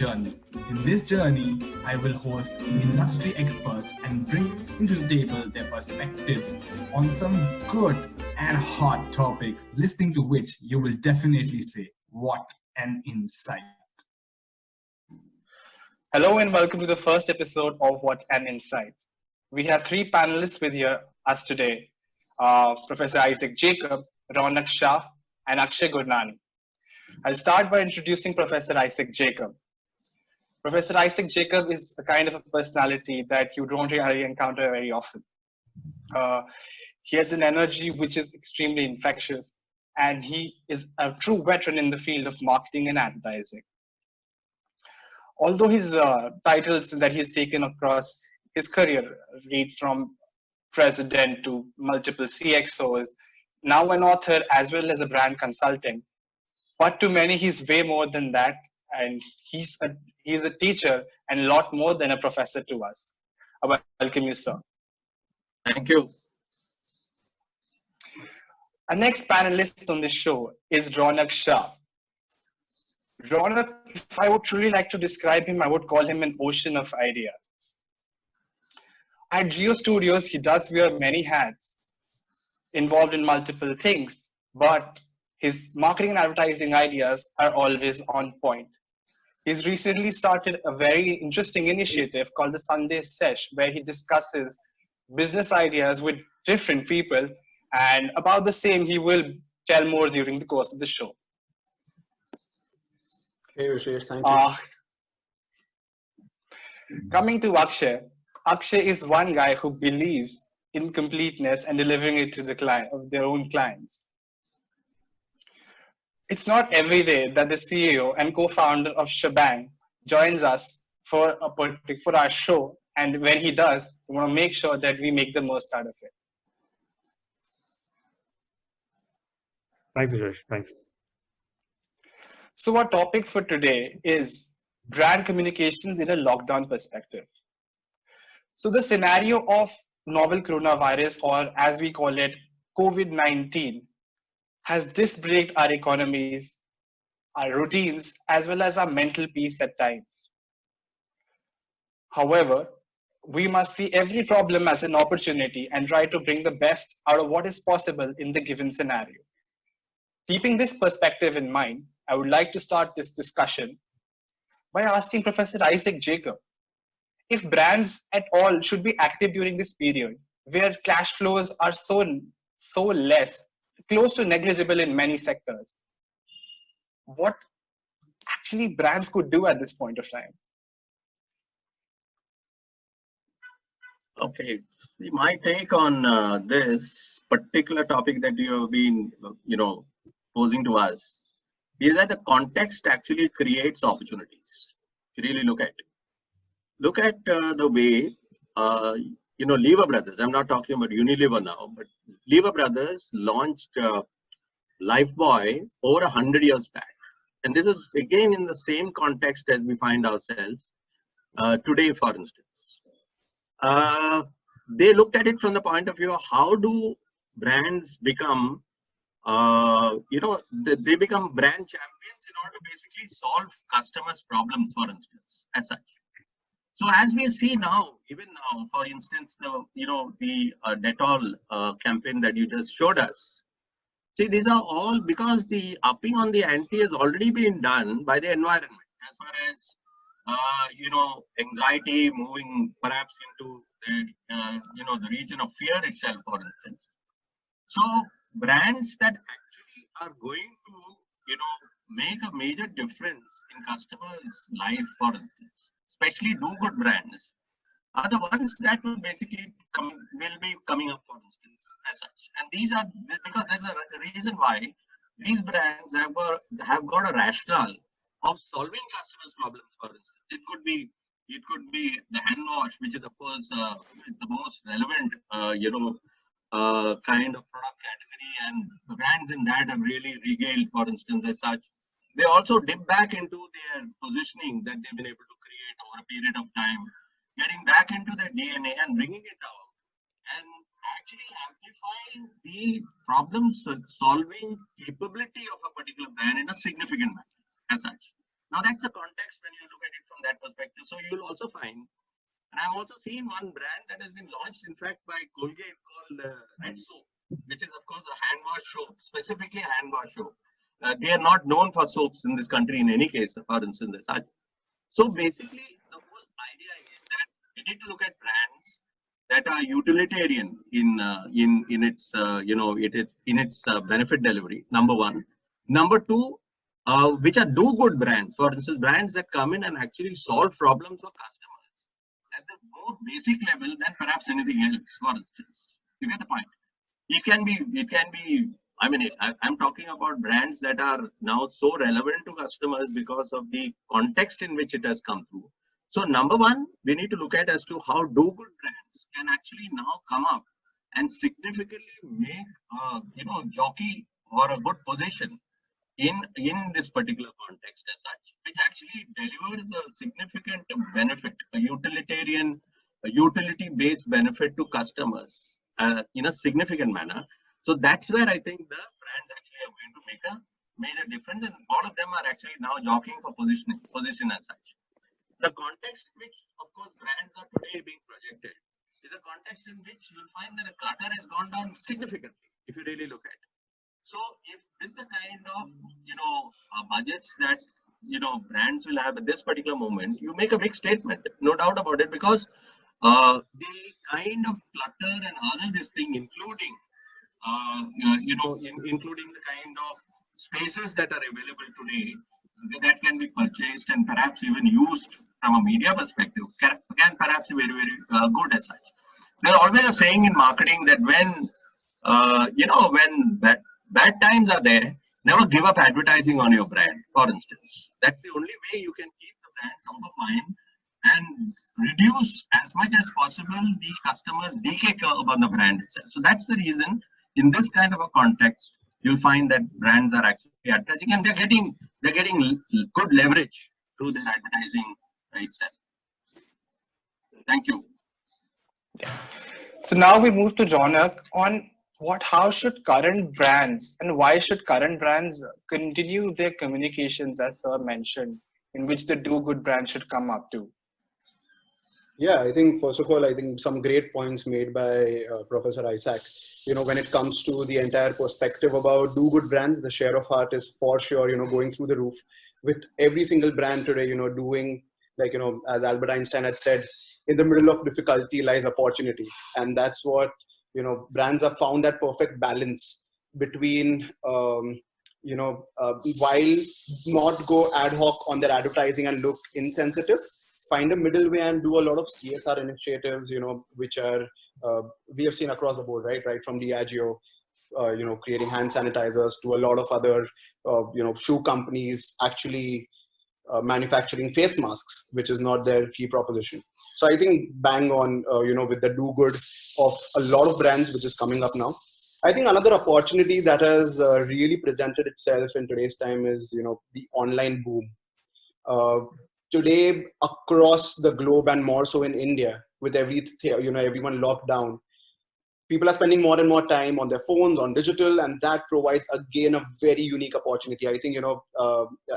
journey. In this journey, I will host industry experts and bring to the table their perspectives on some good and hot topics, listening to which you will definitely say, "What an insight!" Hello and welcome to the first episode of What an Insight. We have three panelists with us today, Professor Isaac Jacob, Ronak Shah, and Akshay Gurnani. I'll start by introducing Professor Isaac Jacob. Professor Isaac Jacob is a kind of a personality that you don't really encounter very often. He has an energy which is extremely infectious, and he is a true veteran in the field of marketing and advertising. Although his titles that he has taken across his career read from president to multiple CXOs, now an author as well as a brand consultant, but to many he's way more than that, and he's a teacher and a lot more than a professor to us. I welcome you, sir. Thank you. Our next panelist on this show is Ronak Shah. Ronak, if I would truly like to describe him, I would call him an ocean of ideas. At Jio Studios, he does wear many hats, involved in multiple things, but his marketing and advertising ideas are always on point. He's recently started a very interesting initiative called the Sunday Sesh, where he discusses business ideas with different people, and about the same he will tell more during the course of the show. Hey, Vishesh, thank you. Coming to Akshay, Akshay is one guy who believes in completeness and delivering it to the client of their own clients. It's not every day that the CEO and co-founder of Schbang joins us for our show, and when he does, we want to make sure that we make the most out of it. Thanks, Vishesh. Thanks. So our topic for today is brand communications in a lockdown perspective. So the scenario of novel coronavirus, or as we call it, COVID-19, has disbreaked our economies, our routines, as well as our mental peace at times. However, we must see every problem as an opportunity and try to bring the best out of what is possible in the given scenario. Keeping this perspective in mind, I would like to start this discussion by asking Professor Isaac Jacob if brands at all should be active during this period where cash flows are so less, close to negligible in many sectors. What actually brands could do at this point of time? Okay, my take on this particular topic that you have been, posing to us is that the context actually creates opportunities. If you really look at the way, Lever Brothers, I'm not talking about Unilever now, but Lever Brothers launched Lifebuoy over 100 years back. And this is again in the same context as we find ourselves today, for instance. They looked at it from the point of view of how do brands become, they become brand champions in order to basically solve customers' problems, for instance, as such. So as we see now, even now, for instance, the Dettol campaign that you just showed us. See, these are all because the upping on the ante has already been done by the environment, as far as anxiety moving perhaps into the region of fear itself, for instance. So brands that actually are going to make a major difference in customers' life, for instance, especially do-good brands, are the ones that will basically will be coming up, for instance, as such. And these are because there's a reason why these brands have got a rationale of solving customers' problems. For instance, it could be the hand wash, which is of course the most relevant kind of product category, and the brands in that have really regaled, for instance, as such. They also dip back into their positioning that they've been able to create over a period of time, getting back into their DNA and bringing it out and actually amplifying the problem solving capability of a particular brand in a significant manner as such. Now that's the context when you look at it from that perspective. So you'll also find, and I've also seen one brand that has been launched, in fact, by Colgate called Red Soap, which is of course a hand wash soap, specifically a hand wash soap. They are not known for soaps in this country in any case, for instance. So basically, the whole idea is that we need to look at brands that are utilitarian in its benefit delivery. Number one. Number two, which are do-good brands. For instance, brands that come in and actually solve problems for customers at the more basic level than perhaps anything else. For instance, you get the point. It can be. I mean, I'm talking about brands that are now so relevant to customers because of the context in which it has come through. So number one, we need to look at as to how do-good brands can actually now come up and significantly make jockey or a good position in this particular context as such, which actually delivers a significant benefit, a utility-based benefit to customers in a significant manner. So that's where I think the brands actually are going to make a major difference, and all of them are actually now jockeying for position as such. The context in which, of course, brands are today being projected is a context in which you'll find that the clutter has gone down significantly, if you really look at it. So if this is the kind of budgets that brands will have at this particular moment, you make a big statement, no doubt about it, because the kind of clutter and other this thing, including including the kind of spaces that are available today that can be purchased and perhaps even used from a media perspective can perhaps be very, very good as such. There's always a saying in marketing that when when bad times are there, never give up advertising on your brand, for instance. That's the only way you can keep the brand top of mind and reduce as much as possible the customer's decay curve on the brand itself. So that's the reason in this kind of a context, you'll find that brands are actually advertising and they're getting good leverage through their advertising itself. Thank you. So now we move to Ronak on how should current brands and why should current brands continue their communications, as sir mentioned, in which the do-good brand should come up to? Yeah, I think first of all, I think some great points made by Professor Isaac. When it comes to the entire perspective about do-good brands, the share of heart is for sure, going through the roof with every single brand today, doing like, as Albert Einstein had said, in the middle of difficulty lies opportunity. And that's what, brands have found that perfect balance between, while not go ad hoc on their advertising and look insensitive, find a middle way and do a lot of CSR initiatives, which are, we have seen across the board, right from Diageo, creating hand sanitizers to a lot of other, shoe companies actually manufacturing face masks, which is not their key proposition. So I think bang on, with the do good of a lot of brands, which is coming up now. I think another opportunity that has really presented itself in today's time is, the online boom. Today, across the globe and more so in India, with everyone locked down, people are spending more and more time on their phones, on digital, and that provides, again, a very unique opportunity. I think,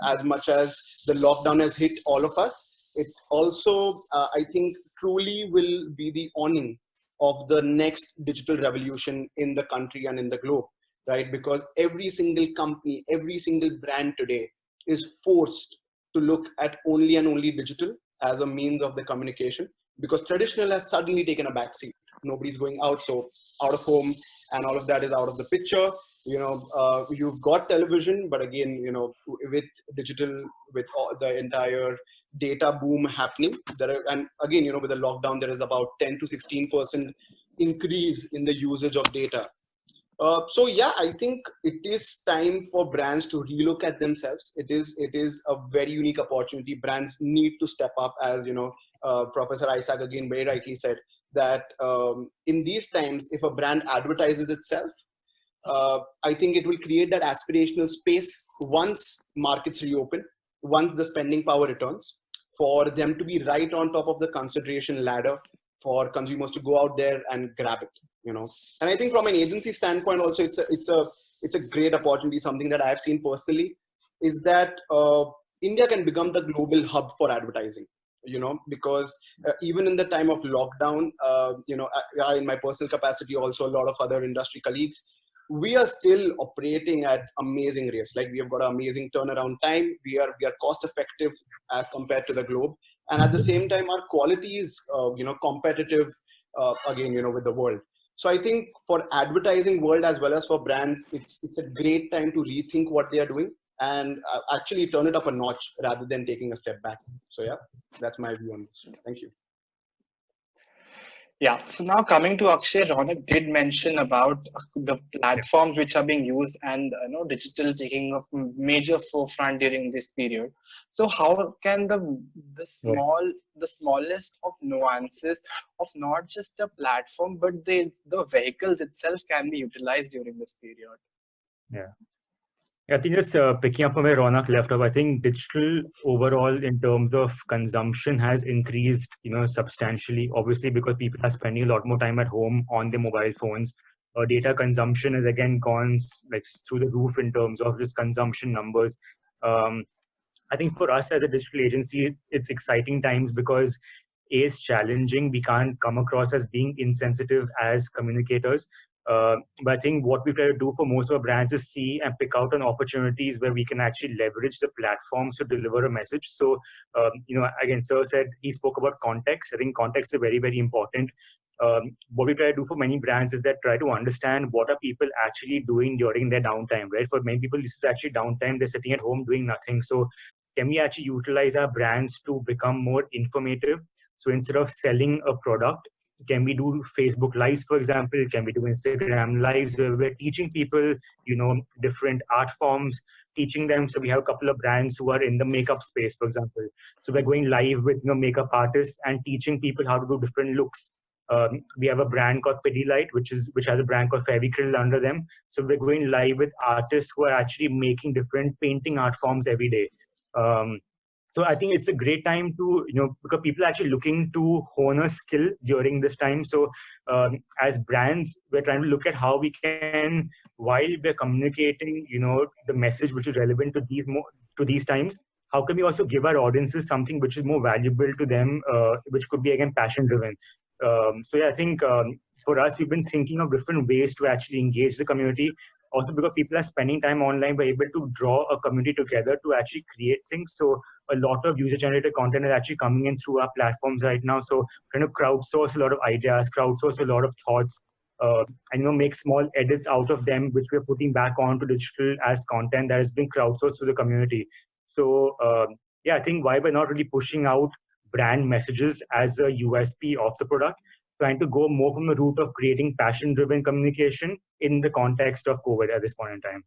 as much as the lockdown has hit all of us, it also, I think, truly will be the awning of the next digital revolution in the country and in the globe, right? Because every single company, every single brand today is forced to look at only and only digital as a means of the communication, because traditional has suddenly taken a backseat. Nobody's going out, so out of home and all of that is out of the picture. You've got television, but again, with digital, with all the entire data boom happening, and again, with the lockdown, there is about 10 to 16% increase in the usage of data. So yeah, I think it is time for brands to relook at themselves. It is a very unique opportunity. Brands need to step up, as Professor Isaac again very rightly said, that in these times, if a brand advertises itself, I think it will create that aspirational space once markets reopen, once the spending power returns, for them to be right on top of the consideration ladder for consumers to go out there and grab it. And I think from an agency standpoint also, it's a great opportunity. Something that I've seen personally is that India can become the global hub for advertising, because even in the time of lockdown, I, in my personal capacity, also a lot of other industry colleagues, we are still operating at amazing rates. Like, we have got an amazing turnaround time. We are cost effective as compared to the globe. And at the same time, our quality is, competitive, again, with the world. So I think for advertising world as well as for brands, it's a great time to rethink what they are doing and actually turn it up a notch rather than taking a step back. So yeah, that's my view on this. Thank you. Yeah. So now coming to Akshay, Ronak did mention about the platforms which are being used and digital taking a major forefront during this period. So how can the smallest of nuances of not just the platform but the vehicles itself can be utilized during this period? Yeah. I think just picking up from where Ronak left off, I think digital overall in terms of consumption has increased, substantially, obviously, because people are spending a lot more time at home on their mobile phones. Data consumption has again gone like through the roof in terms of just consumption numbers. I think for us as a digital agency, it's exciting times because it's challenging. We can't come across as being insensitive as communicators. But I think what we try to do for most of our brands is see and pick out on opportunities where we can actually leverage the platforms to deliver a message. So, again, Sir said he spoke about context. I think context is very, very important. What we try to do for many brands is that try to understand what are people actually doing during their downtime, right? For many people, this is actually downtime. They're sitting at home doing nothing. So can we actually utilize our brands to become more informative? So instead of selling a product, can we do Facebook Lives, for example? Can we do Instagram Lives where we're teaching people, different art forms, teaching them? So we have a couple of brands who are in the makeup space, for example. So we're going live with makeup artists and teaching people how to do different looks. We have a brand called Pidilite, which has a brand called Fevicryl under them. So we're going live with artists who are actually making different painting art forms every day. So I think it's a great time to, because people are actually looking to hone a skill during this time. So as brands, we're trying to look at how we can, while we're communicating, the message which is relevant to these times, how can we also give our audiences something which is more valuable to them, which could be, again, passion driven. So yeah, I think for us, we've been thinking of different ways to actually engage the community. Also, because people are spending time online, we're able to draw a community together to actually create things. So a lot of user-generated content is actually coming in through our platforms right now. So kind of crowdsource a lot of ideas, crowdsource a lot of thoughts, and make small edits out of them, which we're putting back onto digital as content that has been crowdsourced to the community. So yeah, I think why we're not really pushing out brand messages as a USP of the product, trying to go more from the route of creating passion-driven communication in the context of COVID at this point in time.